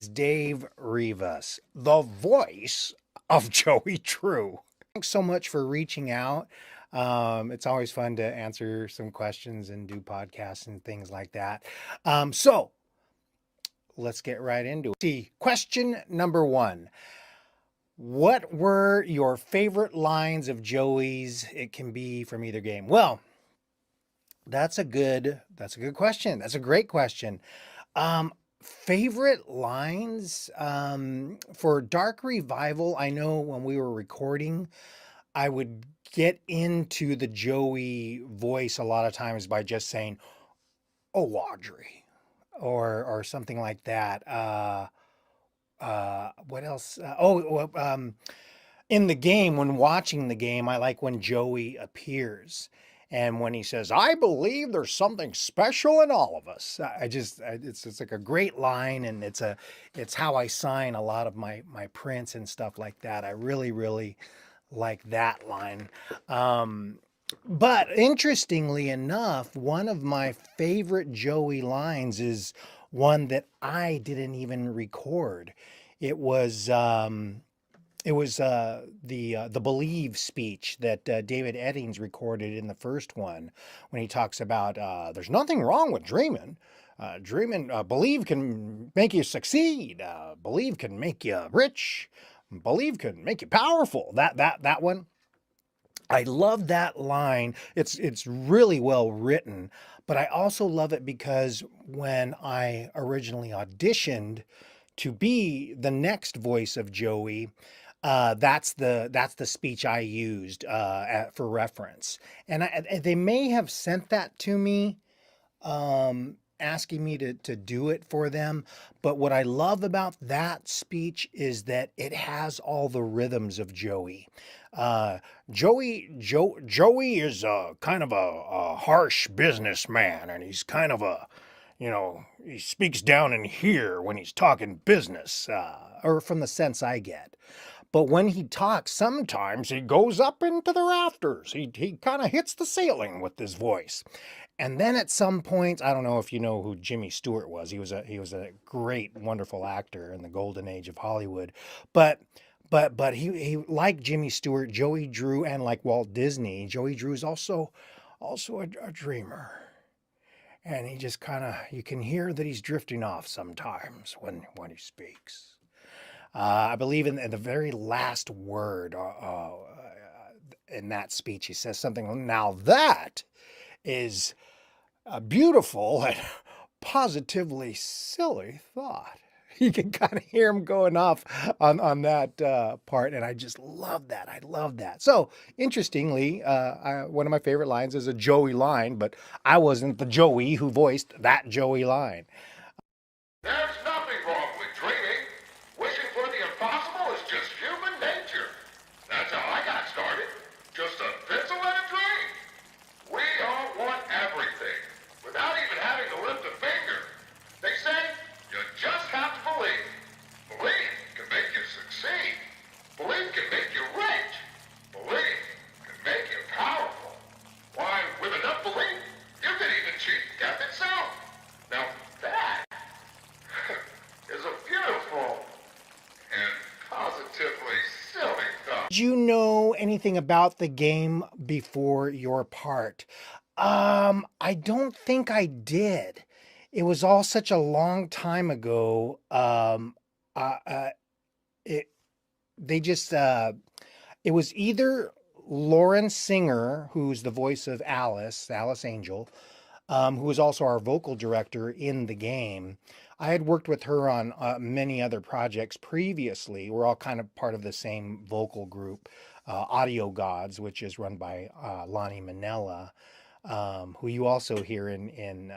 Dave Rivas, the voice of Joey True. Thanks so much for reaching out. It's always fun to answer some questions and do podcasts and things like that. So let's get right into it. See, question number one. What were your favorite lines of Joey's? It can be from either game. Well, that's a good question. That's a great question. Favorite lines for Dark Revival. I know when we were recording, I would get into the Joey voice a lot of times by just saying, "Oh, Audrey," or something like that. What else? In the game, when watching the game, I like when Joey appears. And when he says, "I believe there's something special in all of us," it's like a great line, and it's how I sign a lot of my prints and stuff like that. I really like that line. But interestingly enough, one of my favorite Joey lines is one that I didn't even record. It was the Believe speech that David Eddings recorded in the first one when he talks about there's nothing wrong with dreaming. Believe can make you succeed. Believe can make you rich. Believe can make you powerful. That one. I love that line. It's really well written, but I also love it because when I originally auditioned to be the next voice of Joey, that's the speech I used for reference, and they may have sent that to me, asking me to do it for them. But what I love about that speech is that it has all the rhythms of Joey. Joey is kind of a harsh businessman, and he's kind of he speaks down in here when he's talking business, or from the sense I get. But when he talks, sometimes he goes up into the rafters. He kind of hits the ceiling with his voice. And then at some point, I don't know if you know who Jimmy Stewart was. He was a great, wonderful actor in the golden age of Hollywood. But he like Jimmy Stewart, Joey Drew, and like Walt Disney, Joey Drew is also a dreamer. And he just kind of, you can hear that he's drifting off sometimes when he speaks. I believe in the very last word in that speech, he says something. Now that is a beautiful and positively silly thought. You can kind of hear him going off on that part, and I just love that. I love that. So interestingly, one of my favorite lines is a Joey line, but I wasn't the Joey who voiced that Joey line. There's nothing wrong with dreaming. Wishing for the impossible is just human nature. That's how I got started. Just a pencil and a dream. We all want everything, without even having to lift a finger. They say you just have to believe. Believe can make you succeed. Believe can make you rich. Believe can make you powerful. Why, with enough belief, you can even cheat death itself. Now that is a beautiful and positively silly thought. Did you know anything about the game before your part? I don't think I did. It was all such a long time ago. Uh, uh, it they just it was either Lauren Singer, who's the voice of Alice Angel, who was also our vocal director in the game. I had worked with her on many other projects previously. We're all kind of part of the same vocal group, Audio Gods, which is run by Lonnie Manella, who you also hear in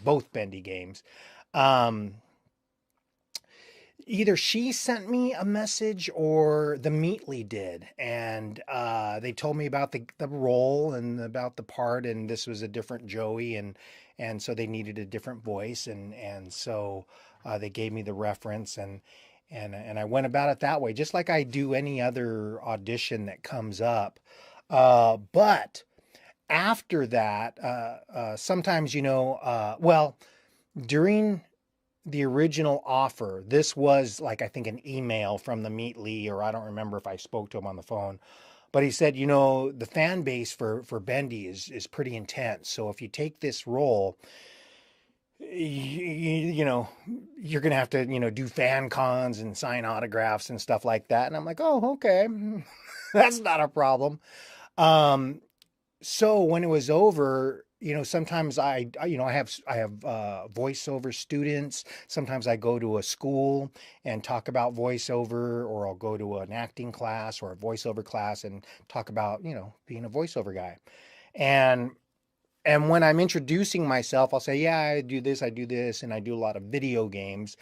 both Bendy games. Um, Either she sent me a message or the Meatly did, and they told me about the role and about the part, and this was a different Joey, and so they needed a different voice, and so they gave me the reference, and I went about it that way, just like I do any other audition that comes up. But after that, sometimes well, during the original offer, this was like, I think, an email from the Meat Lee, or I don't remember if I spoke to him on the phone, but he said, the fan base for Bendy is pretty intense. So if you take this role, you know, you're gonna have to, do fan cons and sign autographs and stuff like that. And I'm like, oh, okay, that's not a problem. Um, so when it was over, sometimes I have voiceover students. Sometimes I go to a school and talk about voiceover, or I'll go to an acting class or a voiceover class and talk about, being a voiceover guy. And and when I'm introducing myself, I'll say, yeah, I do this, and I do a lot of video games.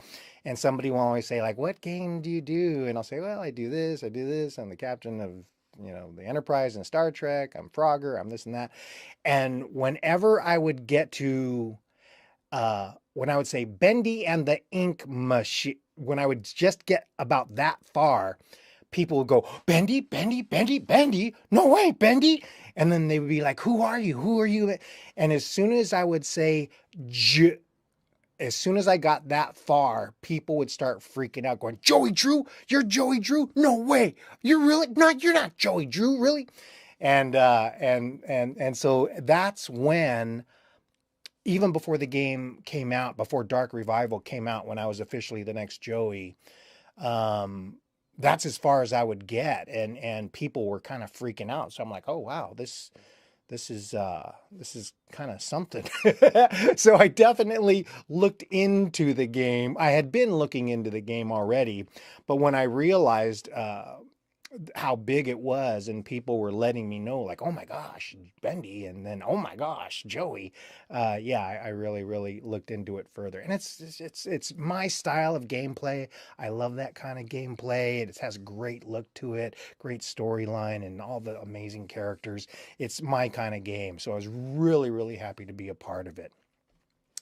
And somebody will always say, like, what game do you do? And I'll say, well, I do this, I do this. I'm the captain of, the Enterprise and Star Trek. I'm Frogger, I'm this and that. And whenever I would get to, when I would say Bendy and the Ink Machine, when I would just get about that far, people would go, Bendy, Bendy, Bendy, Bendy. No way, Bendy. And then they would be like, who are you? Who are you? And as soon as I would say, as soon as I got that far, people would start freaking out, going, Joey Drew? You're Joey Drew? No way. You're not Joey Drew, really? And so that's when, even before the game came out, before Dark Revival came out, when I was officially the next Joey, that's as far as I would get, and people were kind of freaking out. So I'm like, oh wow, this is kind of something. So I definitely looked into the game. I had been looking into the game already, but when I realized how big it was, and people were letting me know, like, oh my gosh, Bendy, and then oh my gosh, Joey, yeah, I really, really looked into it further. And it's my style of gameplay. I love that kind of gameplay. It has a great look to it, great storyline, and all the amazing characters. It's my kind of game, so I was really, really happy to be a part of it.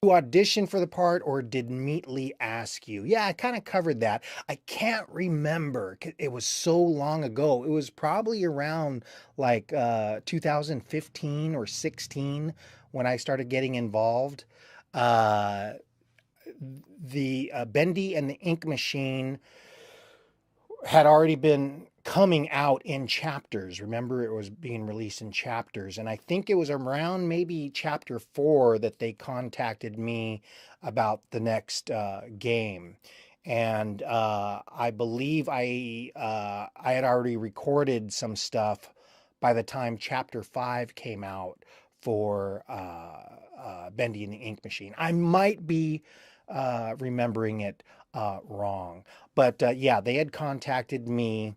You audition for the part, or did Meat Lee ask you? Yeah, I kind of covered that. I can't remember. It was so long ago. It was probably around like 2015 or 16 when I started getting involved. Uh, the Bendy and the Ink Machine had already been coming out in chapters. Remember, it was being released in chapters. And I think it was around maybe chapter 4 that they contacted me about the next game. And I believe I had already recorded some stuff by the time chapter 5 came out for Bendy and the Ink Machine. I might be remembering it wrong. But yeah, they had contacted me,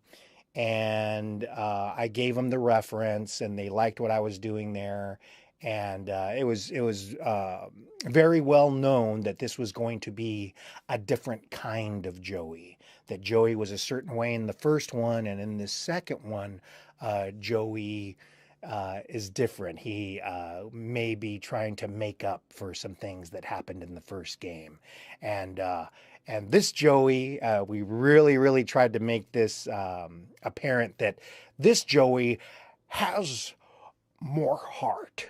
and I gave them the reference, and they liked what I was doing there. And it was very well known that this was going to be a different kind of Joey. That Joey was a certain way in the first one, and in the second one, Joey is different. He may be trying to make up for some things that happened in the first game, and this Joey, we really, really tried to make this apparent that this Joey has more heart.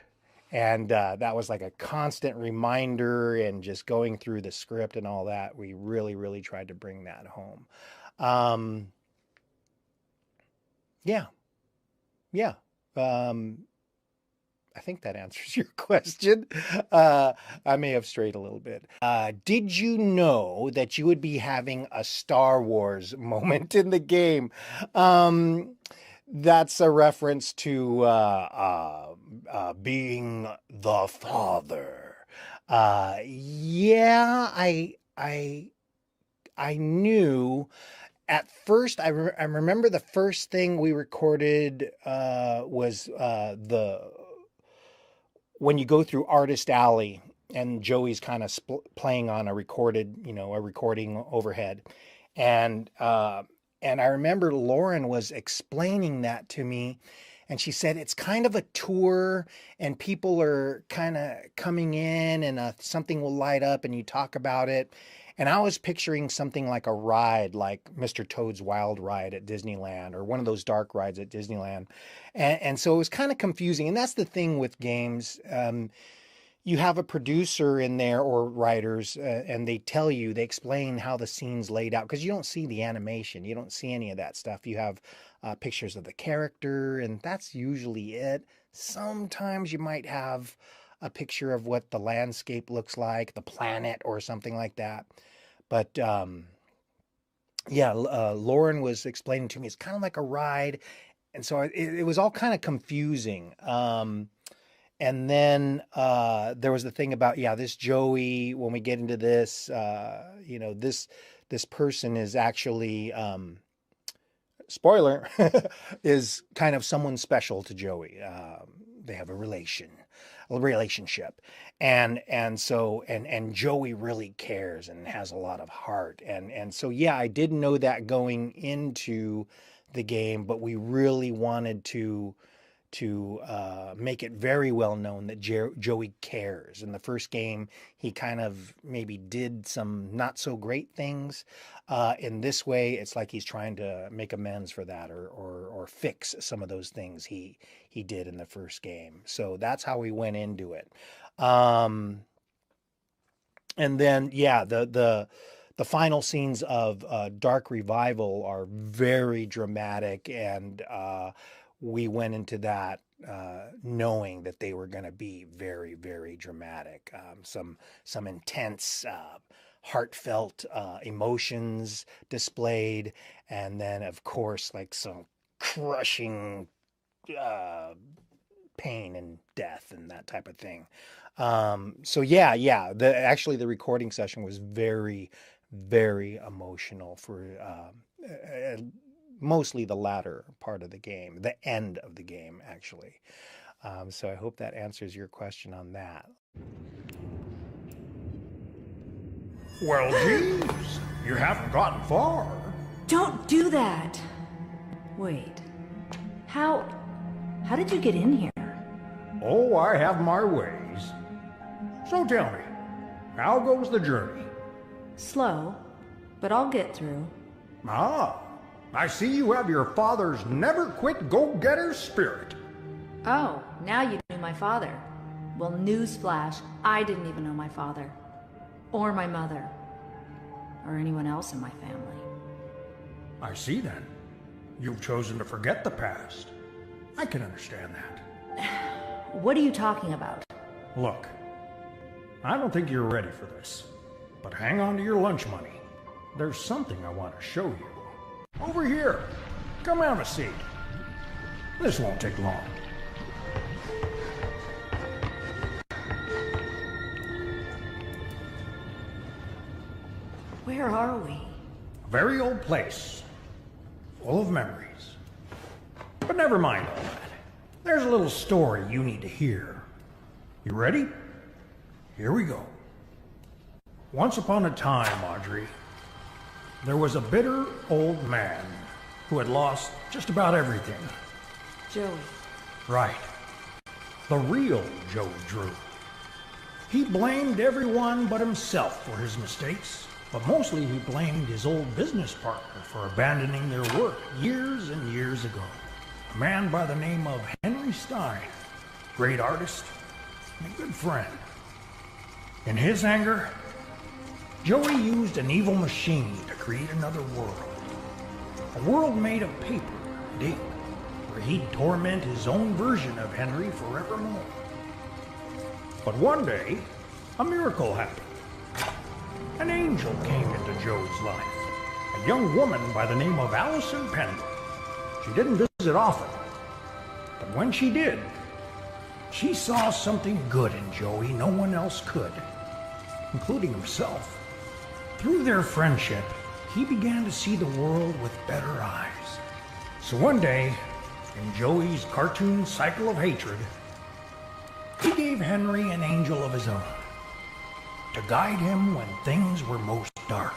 And that was like a constant reminder, and just going through the script and all that, we really, really tried to bring that home. Yeah, yeah. I think that answers your question. I may have strayed a little bit. Did you know that you would be having a Star Wars moment in the game? That's a reference to being the father. Yeah, I knew. At first, I remember the first thing we recorded was when you go through Artist Alley, and Joey's kind of playing on a recording overhead. And I remember Lauren was explaining that to me, and she said it's kind of a tour, and people are kind of coming in, and something will light up, and you talk about it. And I was picturing something like a ride, like Mr. Toad's Wild Ride at Disneyland, or one of those dark rides at Disneyland. And so it was kind of confusing. And that's the thing with games. you have a producer in there or writers, and they explain how the scene's laid out, because you don't see the animation, you don't see any of that stuff. You have pictures of the character, and that's usually it. Sometimes you might have a picture of what the landscape looks like, the planet or something like that. But yeah, Lauren was explaining to me it's kind of like a ride, and so it was all kind of confusing. And then there was the thing about, yeah, this Joey, when we get into this, this person is actually, spoiler, is kind of someone special to Joey. They have a relationship. And so Joey really cares and has a lot of heart. And so, yeah, I didn't know that going into the game, but we really wanted to make it very well known that Joey cares. In the first game, he kind of maybe did some not so great things. In this way, it's like he's trying to make amends for that, or fix some of those things he did in the first game. So that's how we went into it. And then, yeah, the final scenes of Dark Revival are very dramatic, and we went into that knowing that they were going to be very, very dramatic. Some intense, heartfelt emotions displayed, and then, of course, like some crushing pain and death and that type of thing. So yeah, actually the recording session was very, very emotional for mostly the latter part of the game, the end of the game, actually. So I hope that answers your question on that. Well, geez, you haven't gotten far. Don't do that. Wait. How did you get in here? Oh, I have my ways. So tell me, how goes the journey? Slow, but I'll get through. Ah, I see you have your father's never-quit go-getter spirit. Oh, now you knew my father. Well, newsflash, I didn't even know my father. Or my mother. Or anyone else in my family. I see then. You've chosen to forget the past. I can understand that. What are you talking about? Look, I don't think you're ready for this. But hang on to your lunch money. There's something I want to show you. Over here. Come have a seat. This won't take long. Where are we? A very old place. Full of memories. But never mind all that. There's a little story you need to hear. You ready? Here we go. Once upon a time, Audrey, there was a bitter old man who had lost just about everything. Joey. Right. The real Joe Drew. He blamed everyone but himself for his mistakes, but mostly he blamed his old business partner for abandoning their work years and years ago. A man by the name of Henry Stein, great artist and a good friend. In his anger, Joey used an evil machine to create another world. A world made of paper and ink, where he'd torment his own version of Henry forevermore. But one day, a miracle happened. An angel came into Joe's life, a young woman by the name of Allison Pendle. She didn't visit often, but when she did, she saw something good in Joey no one else could, including himself. Through their friendship, he began to see the world with better eyes. So one day, in Joey's cartoon cycle of hatred, he gave Henry an angel of his own to guide him when things were most dark,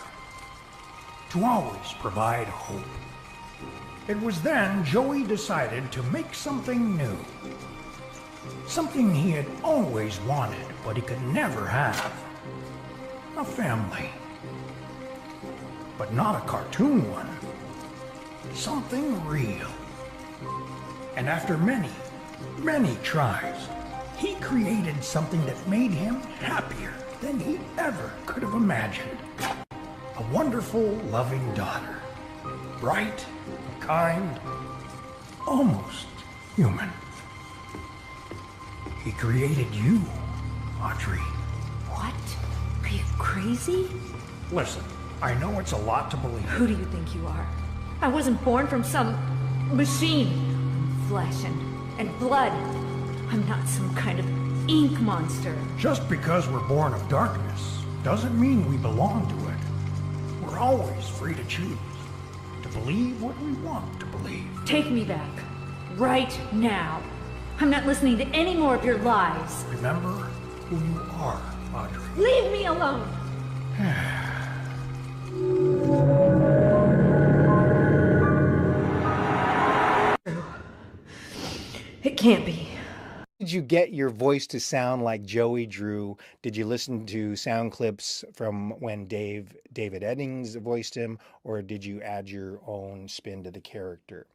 to always provide hope. It was then Joey decided to make something new, something he had always wanted but he could never have: a family. But not a cartoon one, something real. And after many, many tries, He created something that made him happier than he ever could have imagined. A wonderful, loving daughter. Bright, kind, almost human. He created you, Audrey. What? Are you crazy? Listen, I know it's a lot to believe. Who do you think you are? I wasn't born from some machine. I'm flesh and blood. I'm not some kind of ink monster. Just because we're born of darkness doesn't mean we belong to it. We're always free to choose, to believe what we want to believe. Take me back. Right now. I'm not listening to any more of your lies. Remember who you are, Audrey. Leave me alone! It can't be. Did you get your voice to sound like Joey Drew? Did you listen to sound clips from when David Eddings voiced him, or did you add your own spin to the character?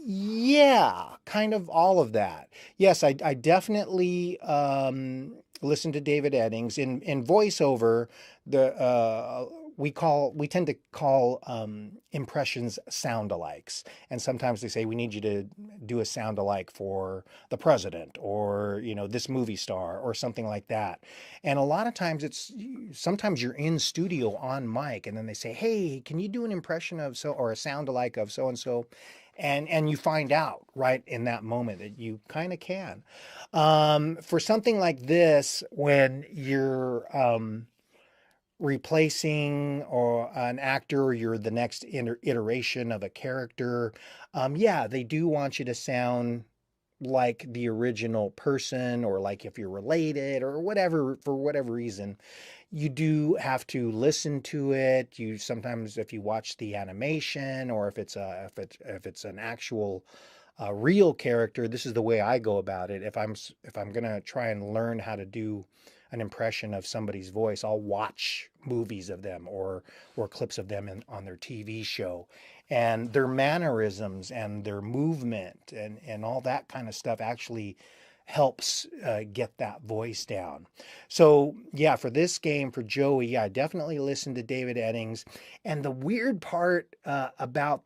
Yeah, kind of all of that. Yes, I definitely listened to David Eddings in voiceover. We tend to call impressions sound-alikes, and sometimes they say we need you to do a sound-alike for the president, or this movie star, or something like that. And a lot of times sometimes you're in studio on mic, and then they say, hey, can you do an impression of so, or a sound-alike of so and so? And you find out right in that moment that you kind of can. For something like this, when you're replacing or an actor, or you're the next iteration of a character, yeah, they do want you to sound like the original person, or like if you're related or whatever. For whatever reason, you do have to listen to it. You sometimes, if you watch the animation, or if it's an actual real character, this is the way I go about it. If I'm gonna try and learn how to do an impression of somebody's voice, I'll watch movies of them, or clips of them on their TV show, and their mannerisms and their movement and all that kind of stuff actually helps get that voice down. So yeah, for this game, for Joey, yeah, I definitely listened to David Eddings. And the weird part about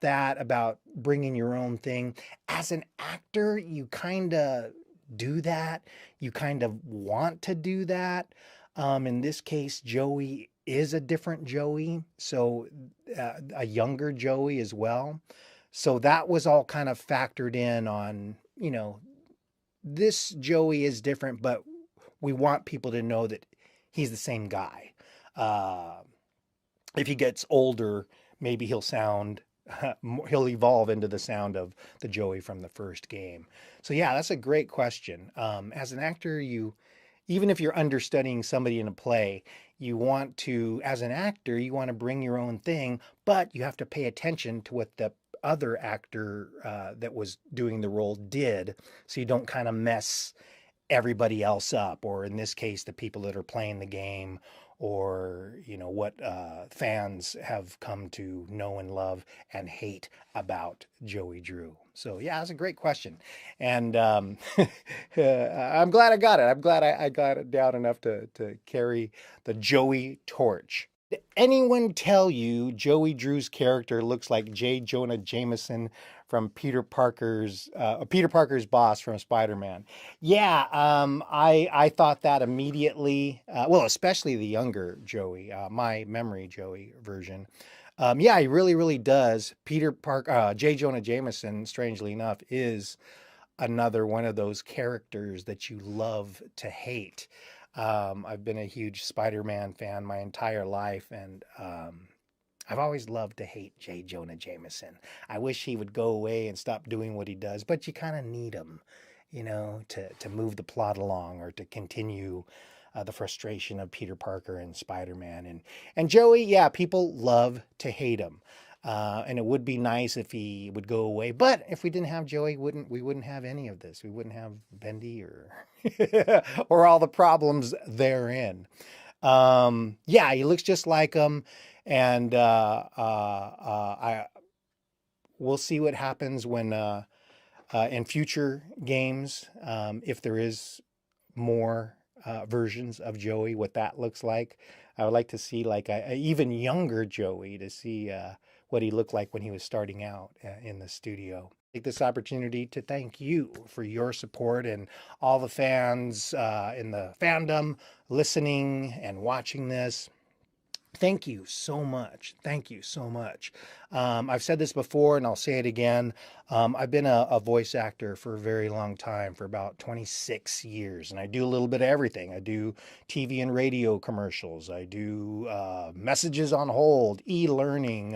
bringing your own thing, as an actor, you kind of do that. You kind of want to do that. In this case, Joey is a different Joey, so a younger Joey as well. So that was all kind of factored in on, this Joey is different, but we want people to know that he's the same guy. If he gets older, maybe he'll evolve into the sound of the Joey from the first game. So yeah, that's a great question. As an actor, even if you're understudying somebody in a play, as an actor, you want to bring your own thing, but you have to pay attention to what the other actor that was doing the role did, so you don't kind of mess everybody else up, or in this case, the people that are playing the game, or what fans have come to know and love and hate about Joey Drew. So yeah, that's a great question, and I'm glad I got it. I'm glad I got it down enough to carry the Joey torch. Did anyone tell you Joey Drew's character looks like J. Jonah Jameson from Peter Parker's boss from Spider-Man? Yeah, I thought that immediately. Well, especially the younger Joey, my memory Joey version. Yeah, he really, really does. Peter Parker, J. Jonah Jameson, strangely enough, is another one of those characters that you love to hate. I've been a huge Spider-Man fan my entire life, and I've always loved to hate J. Jonah Jameson. I wish he would go away and stop doing what he does, but you kind of need him, to move the plot along, or to continue the frustration of Peter Parker and Spider-Man. And Joey, yeah, people love to hate him. And it would be nice if he would go away. But if we didn't have Joey, we wouldn't have any of this. We wouldn't have Bendy or or all the problems therein. Yeah, he looks just like him, and we'll see what happens when in future games, if there is more versions of Joey, what that looks like. I would like to see like a even younger Joey, to see what he looked like when he was starting out in the studio. Take this opportunity to thank you for your support and all the fans in the fandom listening and watching this. Thank you so much. Thank you so much. I've said this before and I'll say it again. I've been a voice actor for a very long time, for about 26 years, and I do a little bit of everything. I do TV and radio commercials. I do messages on hold, e-learning,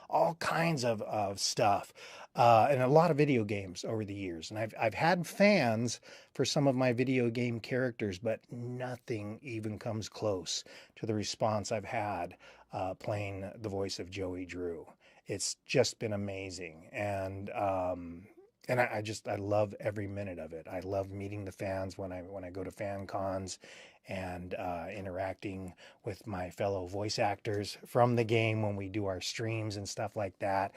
all kinds of stuff. And a lot of video games over the years. And I've had fans for some of my video game characters, but nothing even comes close to the response I've had playing the voice of Joey Drew. It's just been amazing. And I love every minute of it. I love meeting the fans when I go to fan cons and interacting with my fellow voice actors from the game when we do our streams and stuff like that.